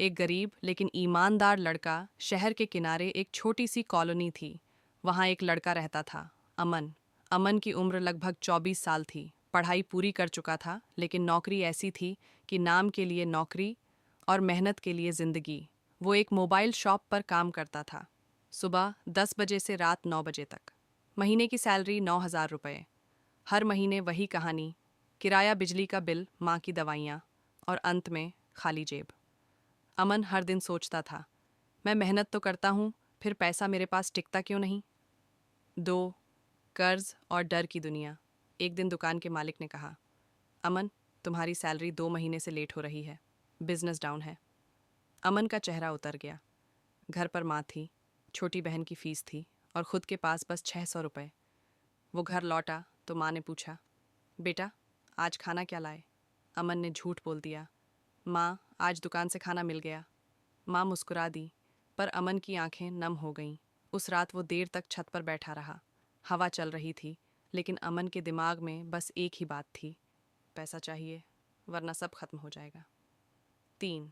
एक गरीब लेकिन ईमानदार लड़का। शहर के किनारे एक छोटी सी कॉलोनी थी। वहाँ एक लड़का रहता था, अमन। अमन की उम्र लगभग 24 साल थी। पढ़ाई पूरी कर चुका था, लेकिन नौकरी ऐसी थी कि नाम के लिए नौकरी और मेहनत के लिए ज़िंदगी। वो एक मोबाइल शॉप पर काम करता था, सुबह 10 बजे से रात 9 बजे तक। महीने की सैलरी 9,000 रुपये। हर महीने वही कहानी, किराया, बिजली का बिल, माँ की दवाइयाँ और अंत में खाली जेब। अमन हर दिन सोचता था, मैं मेहनत तो करता हूँ, फिर पैसा मेरे पास टिकता क्यों नहीं। दो, कर्ज और डर की दुनिया। एक दिन दुकान के मालिक ने कहा, अमन, तुम्हारी सैलरी 2 महीने से लेट हो रही है, बिजनेस डाउन है। अमन का चेहरा उतर गया। घर पर माँ थी, छोटी बहन की फीस थी और खुद के पास बस 600 रुपये। वो घर लौटा तो माँ ने पूछा, बेटा, आज खाना क्या लाए। अमन ने झूठ बोल दिया, माँ, आज दुकान से खाना मिल गया। माँ मुस्कुरा दी, पर अमन की आंखें नम हो गईं। उस रात वो देर तक छत पर बैठा रहा। हवा चल रही थी, लेकिन अमन के दिमाग में बस एक ही बात थी, पैसा चाहिए, वरना सब खत्म हो जाएगा। 3,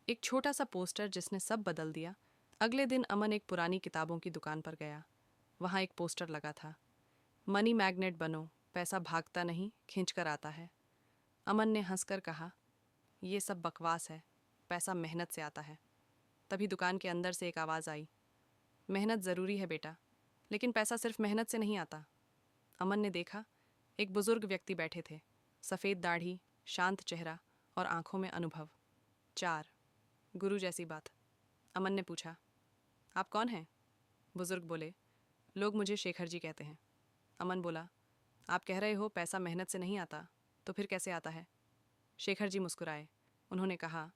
एक छोटा सा पोस्टर जिसने सब बदल दिया। अगले दिन अमन एक पुरानी किताबों की दुकान पर गया। वहाँ एक पोस्टर लगा था, मनी मैग्नेट बनो, पैसा भागता नहीं, खींच कर आता है। अमन ने हंसकर कहा, ये सब बकवास है, पैसा मेहनत से आता है। तभी दुकान के अंदर से एक आवाज़ आई, मेहनत ज़रूरी है बेटा, लेकिन पैसा सिर्फ मेहनत से नहीं आता। अमन ने देखा, एक बुजुर्ग व्यक्ति बैठे थे, सफ़ेद दाढ़ी, शांत चेहरा और आंखों में अनुभव। 4, गुरु जैसी बात। अमन ने पूछा, आप कौन हैं। बुजुर्ग बोले, लोग मुझे शेखर जी कहते हैं। अमन बोला, आप कह रहे हो पैसा मेहनत से नहीं आता, तो फिर कैसे आता है। शेखर जी मुस्कुराए। उन्होंने कहा,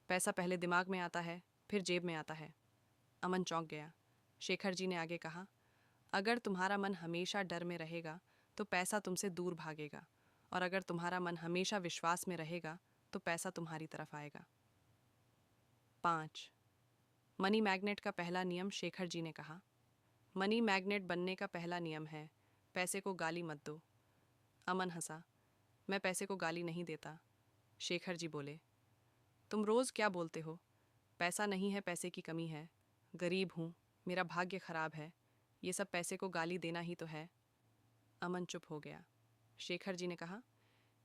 पैसा पहले दिमाग में आता है, फिर जेब में आता है। अमन चौंक गया। शेखर जी ने आगे कहा, अगर तुम्हारा मन हमेशा डर में रहेगा तो पैसा तुमसे दूर भागेगा, और अगर तुम्हारा मन हमेशा विश्वास में रहेगा तो पैसा तुम्हारी तरफ आएगा। 5, मनी मैग्नेट का पहला नियम। शेखर जी ने कहा, मनी मैग्नेट बनने का पहला नियम है, पैसे को गाली मत दो। अमन हंसा, मैं पैसे को गाली नहीं देता। शेखर जी बोले, तुम रोज़ क्या बोलते हो, पैसा नहीं है, पैसे की कमी है, गरीब हूँ, मेरा भाग्य खराब है, ये सब पैसे को गाली देना ही तो है। अमन चुप हो गया। शेखर जी ने कहा,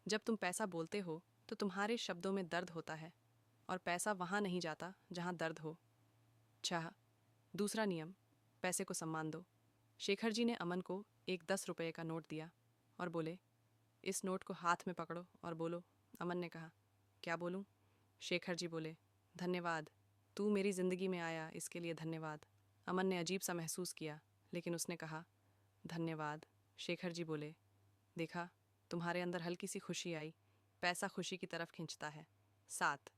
जब तुम पैसा बोलते हो तो तुम्हारे शब्दों में दर्द होता है, और पैसा वहाँ नहीं जाता जहाँ दर्द हो। 6, दूसरा नियम, पैसे को सम्मान दो। शेखर जी ने अमन को एक 10 रुपये का नोट दिया और बोले, इस नोट को हाथ में पकड़ो और बोलो। अमन ने कहा, क्या बोलूं। शेखर जी बोले, धन्यवाद, तू मेरी ज़िंदगी में आया, इसके लिए धन्यवाद। अमन ने अजीब सा महसूस किया, लेकिन उसने कहा, धन्यवाद। शेखर जी बोले, देखा, तुम्हारे अंदर हल्की सी खुशी आई, पैसा खुशी की तरफ खींचता है। 7,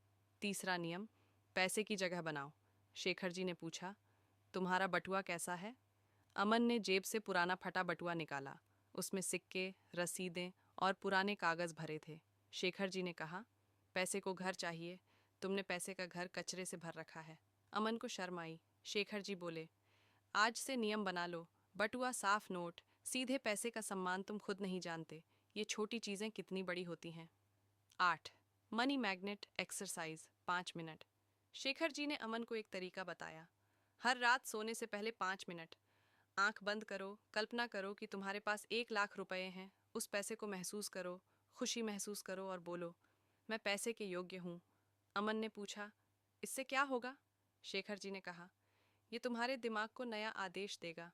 तीसरा नियम, पैसे की जगह बनाओ। शेखर जी ने पूछा, तुम्हारा बटुआ कैसा है। अमन ने जेब से पुराना फटा बटुआ निकाला। उसमें सिक्के, रसीदें और पुराने कागज़ भरे थे। शेखर जी ने कहा, पैसे को घर चाहिए, तुमने पैसे का घर कचरे से भर रखा है। अमन को शर्म आई। शेखर जी बोले, आज से नियम बना लो, बटुआ, साफ नोट, सीधे पैसे का सम्मान तुम खुद नहीं जानते, ये छोटी चीज़ें कितनी बड़ी होती हैं। 8, money magnet exercise, 5 minute. Shekhar ji ने अमन को एक तरीका बताया, हर रात सोने से पहले 5 मिनट आंख बंद करो, कल्पना करो कि तुम्हारे पास 1 लाख रुपए हैं, उस पैसे को महसूस करो, खुशी महसूस करो और बोलो, मैं पैसे के योग्य हूँ। अमन ने पूछा, इससे क्या होगा। शेखर जी ने कहा, ये तुम्हारे दिमाग को नया आदेश देगा।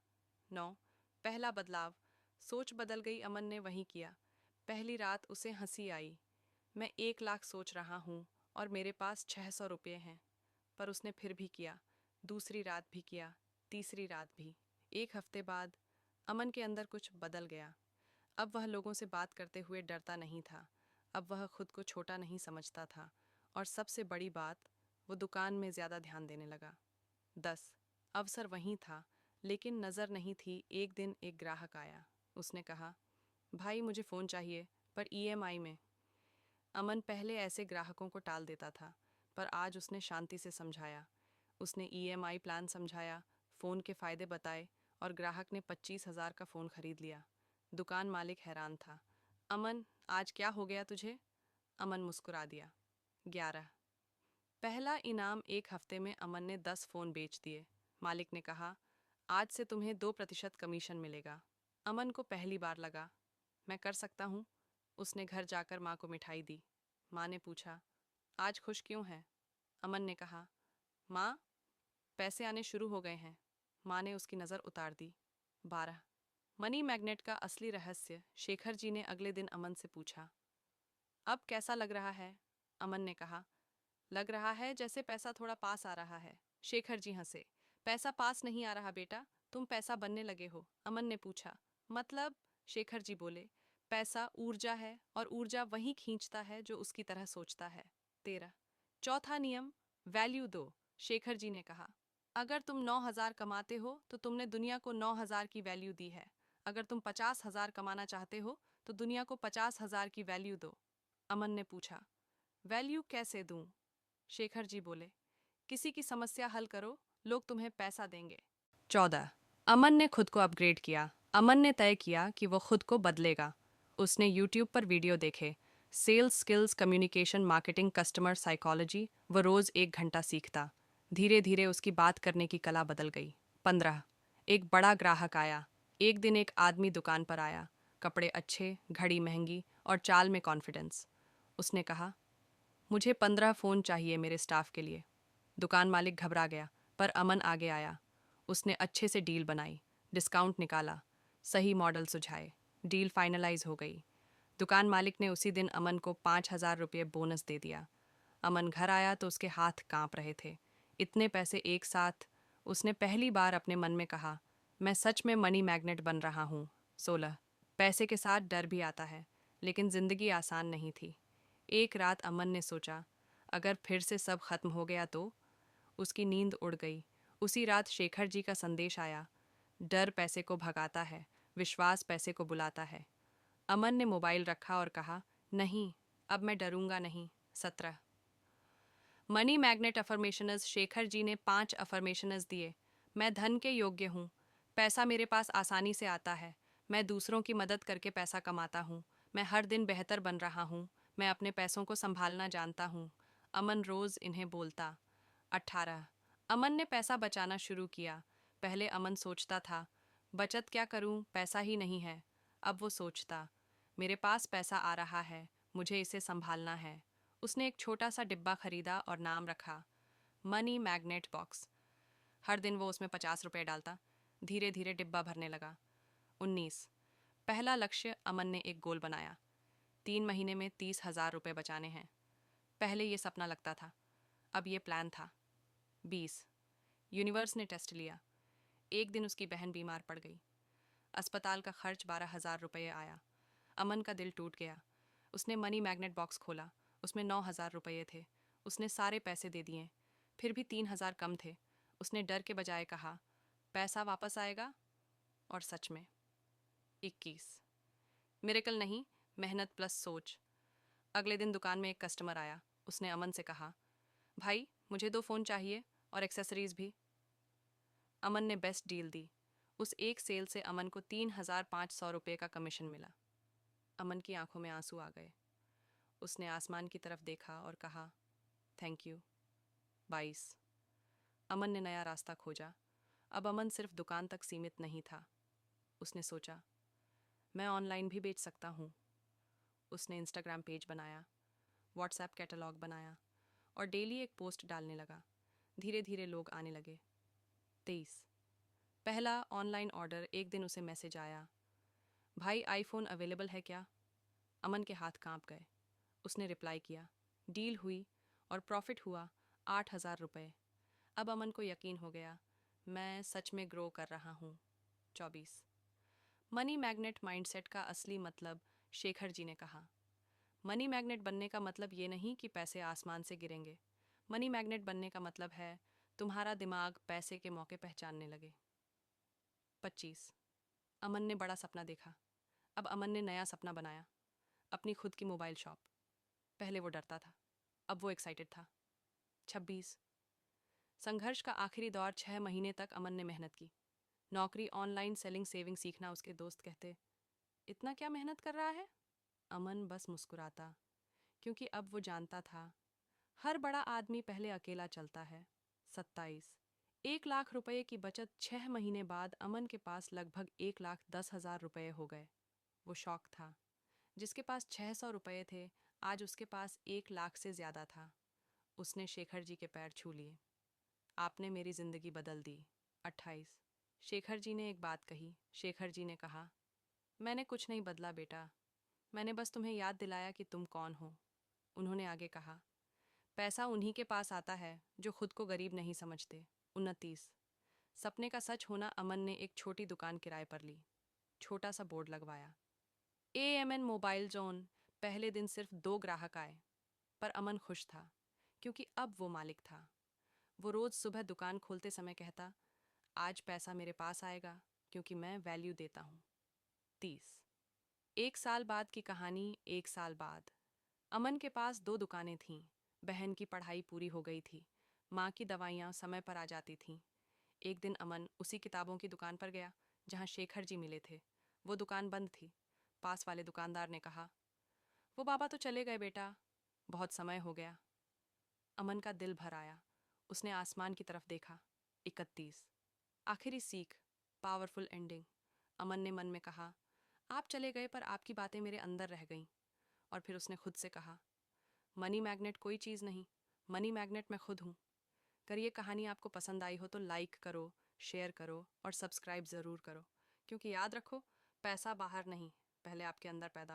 9, पहला बदलाव। सोच बदल गई। अमन ने वही किया। पहली रात उसे हंसी आई, मैं 1 लाख सोच रहा हूँ और मेरे पास 600 रुपये हैं। पर उसने फिर भी किया, दूसरी रात भी किया, तीसरी रात भी। 1 हफ्ते बाद अमन के अंदर कुछ बदल गया। अब वह लोगों से बात करते हुए डरता नहीं था। अब वह खुद को छोटा नहीं समझता था, और सबसे बड़ी बात, वो दुकान में ज़्यादा ध्यान देने लगा। 10, अवसर वहीं था, लेकिन नज़र नहीं थी। एक दिन एक ग्राहक आया। उसने कहा, भाई, मुझे फ़ोन चाहिए, पर ईएमआई में। अमन पहले ऐसे ग्राहकों को टाल देता था, पर आज उसने शांति से समझाया। उसने ईएमआई प्लान समझाया, फ़ोन के फ़ायदे बताए, और ग्राहक ने 25,000 का फ़ोन खरीद लिया। दुकान मालिक हैरान था। अमन, आज क्या हो गया तुझे। अमन मुस्कुरा दिया। 11, पहला इनाम 1 हफ्ते में अमन ने 10 फ़ोन बेच दिए। मालिक ने कहा, आज से तुम्हें 2% कमीशन मिलेगा। अमन को पहली बार लगा, मैं कर सकता हूँ। उसने घर जाकर माँ को मिठाई दी। माँ ने पूछा, आज खुश क्यों है? अमन ने कहा, माँ, पैसे आने शुरू हो गए हैं। माँ ने उसकी नज़र उतार दी। 12। मनी मैग्नेट का असली रहस्य। शेखर जी ने अगले दिन अमन से पूछा, अब कैसा लग रहा है? अमन ने कहा, लग रहा है जैसे पैसा थोड़ा पास आ रहा है। शेखर जी हंसे, पैसा पास नहीं आ रहा बेटा, तुम पैसा बनने लगे हो। अमन ने पूछा, मतलब? शेखर जी बोले, पैसा ऊर्जा है और ऊर्जा वही खींचता है जो उसकी तरह सोचता है। 13। चौथा नियम, वैल्यू दो। शेखर जी ने कहा, अगर तुम 9,000 कमाते हो तो तुमने दुनिया को 9,000 की वैल्यू दी है। अगर तुम 50,000 कमाना चाहते हो तो दुनिया को 50,000 की वैल्यू दो। अमन ने पूछा, वैल्यू कैसे दूं? शेखर जी बोले, किसी की समस्या हल करो, लोग तुम्हें पैसा देंगे। 14। अमन ने खुद को अपग्रेड किया। अमन ने तय किया कि वो खुद को बदलेगा। उसने यूट्यूब पर वीडियो देखे, sales skills, communication, marketing, customer psychology. वो रोज़ 1 घंटा सीखता। धीरे धीरे उसकी बात करने की कला बदल गई। 15। एक बड़ा ग्राहक आया। एक दिन एक आदमी दुकान पर आया, कपड़े अच्छे, घड़ी महंगी और चाल में कॉन्फिडेंस। उसने कहा, मुझे 15 फ़ोन चाहिए मेरे स्टाफ के लिए। दुकान मालिक घबरा गया, पर अमन आगे आया। उसने अच्छे से डील बनाई, डिस्काउंट निकाला, सही मॉडल सुझाए। डील फाइनलाइज हो गई। दुकान मालिक ने उसी दिन अमन को 5,000 रुपये बोनस दे दिया। अमन घर आया तो उसके हाथ कांप रहे थे। इतने पैसे एक साथ! उसने पहली बार अपने मन में कहा, मैं सच में मनी मैग्नेट बन रहा हूँ। 16। पैसे के साथ डर भी आता है, लेकिन जिंदगी आसान नहीं थी। एक रात अमन ने सोचा, अगर फिर से सब खत्म हो गया तो? उसकी नींद उड़ गई। उसी रात शेखर जी का संदेश आया, डर पैसे को भगाता है, विश्वास पैसे को बुलाता है। अमन ने मोबाइल रखा और कहा, नहीं, अब मैं डरूंगा नहीं। 17। Money magnet affirmations. Shekhar ji ने 5 अफर्मेशनस दिए। मैं धन के योग्य हूँ। पैसा मेरे पास आसानी से आता है। मैं दूसरों की मदद करके पैसा कमाता हूँ। मैं हर दिन बेहतर बन रहा हूँ। मैं अपने पैसों को संभालना जानता हूँ। अमन रोज़ इन्हें बोलता। 18। अमन ने पैसा बचाना शुरू किया। पहले अमन सोचता था, बचत क्या करूँ, पैसा ही नहीं है। अब वो सोचता, मेरे पास पैसा आ रहा है, मुझे इसे संभालना है। उसने एक छोटा सा डिब्बा खरीदा और नाम रखा, मनी मैग्नेट बॉक्स। हर दिन वो उसमें 50 रुपये डालता। धीरे धीरे डिब्बा भरने लगा। 19। पहला लक्ष्य। अमन ने एक गोल बनाया, 3 महीने में 30,000 रुपये बचाने हैं। पहले ये सपना लगता था, अब ये प्लान था। 20। यूनिवर्स ने टेस्ट लिया। एक दिन उसकी बहन बीमार पड़ गई। अस्पताल का खर्च 12,000 रुपये आया। अमन का दिल टूट गया। उसने मनी मैग्नेट बॉक्स खोला। उसमें 9,000 रुपये थे। उसने सारे पैसे दे दिए। फिर भी 3,000 कम थे। उसने डर के बजाय कहा, पैसा वापस आएगा। और सच में। 21। मिरेकल नहीं, मेहनत प्लस सोच। अगले दिन दुकान में एक कस्टमर आया। उसने अमन से कहा, भाई, मुझे 2 फ़ोन चाहिए और एक्सेसरीज भी। अमन ने बेस्ट डील दी। उस एक सेल से अमन को 3,500 रुपये का कमीशन मिला। अमन की आंखों में आंसू आ गए। उसने आसमान की तरफ देखा और कहा, थैंक यू। 22। अमन ने नया रास्ता खोजा। अब अमन सिर्फ दुकान तक सीमित नहीं था। उसने सोचा, मैं ऑनलाइन भी बेच सकता हूँ। उसने इंस्टाग्राम पेज बनाया, व्हाट्सएप कैटलॉग बनाया और डेली एक पोस्ट डालने लगा। धीरे धीरे लोग आने लगे। 23। पहला ऑनलाइन ऑर्डर। एक दिन उसे मैसेज आया, भाई, आईफोन अवेलेबल है क्या? अमन के हाथ कांप गए। उसने रिप्लाई किया, डील हुई और प्रॉफिट हुआ 8,000 रुपये। अब अमन को यकीन हो गया, मैं सच में ग्रो कर रहा हूँ। 24। मनी मैग्नेट माइंडसेट का असली मतलब। शेखर जी ने कहा, मनी मैग्नेट बनने का मतलब ये नहीं कि पैसे आसमान से गिरेंगे। मनी मैग्नेट बनने का मतलब है तुम्हारा दिमाग पैसे के मौके पहचानने लगे। 25। अमन ने बड़ा सपना देखा। अब अमन ने नया सपना बनाया, अपनी खुद की मोबाइल शॉप। पहले वो डरता था, अब वो एक्साइटेड था। 26। संघर्ष का आखिरी दौर। 6 महीने तक अमन ने मेहनत की। नौकरी, ऑनलाइन सेलिंग, सेविंग सीखना। उसके दोस्त कहते, इतना क्या मेहनत कर रहा है? अमन बस मुस्कुराता, क्योंकि अब वो जानता था, हर बड़ा आदमी पहले अकेला चलता है। 27। 1 लाख रुपए की बचत 6 महीने बाद अमन के पास लगभग 1,10,000 रुपये हो गए। वो शौक था। जिसके पास 600 रुपये थे, आज उसके पास 1 लाख से ज्यादा था। उसने शेखर जी के पैर छू लिए। आपने मेरी जिंदगी बदल दी। 28। शेखर जी ने एक बात कही। शेखर जी ने कहा, मैंने कुछ नहीं बदला बेटा, मैंने बस तुम्हें याद दिलाया कि तुम कौन हो। उन्होंने आगे कहा, पैसा उन्हीं के पास आता है जो खुद को गरीब नहीं समझते। 29। सपने का सच होना। अमन ने एक छोटी दुकान किराए पर ली। छोटा सा बोर्ड लगवाया, AMN मोबाइल जोन। पहले दिन सिर्फ 2 ग्राहक आए, पर अमन खुश था क्योंकि अब वो मालिक था। वो रोज सुबह दुकान खोलते समय कहता, आज पैसा मेरे पास आएगा क्योंकि मैं वैल्यू देता हूँ। 30। 1 साल बाद की कहानी। 1 साल बाद अमन के पास 2 दुकानें थीं। बहन की पढ़ाई पूरी हो गई थी। माँ की दवाइयाँ समय पर आ जाती थीं। एक दिन अमन उसी किताबों की दुकान पर गया जहाँ शेखर जी मिले थे। वो दुकान बंद थी। पास वाले दुकानदार ने कहा, वो बाबा तो चले गए बेटा, बहुत समय हो गया। अमन का दिल भर आया। उसने आसमान की तरफ देखा। 31। आखिरी सीख, पावरफुल एंडिंग। अमन ने मन में कहा, आप चले गए पर आपकी बातें मेरे अंदर रह गईं। और फिर उसने खुद से कहा, मनी मैग्नेट कोई चीज़ नहीं, मनी मैग्नेट मैं खुद हूँ। अगर ये कहानी आपको पसंद आई हो तो लाइक करो, शेयर करो और सब्सक्राइब ज़रूर करो, क्योंकि याद रखो, पैसा बाहर नहीं, पहले आपके अंदर पैदा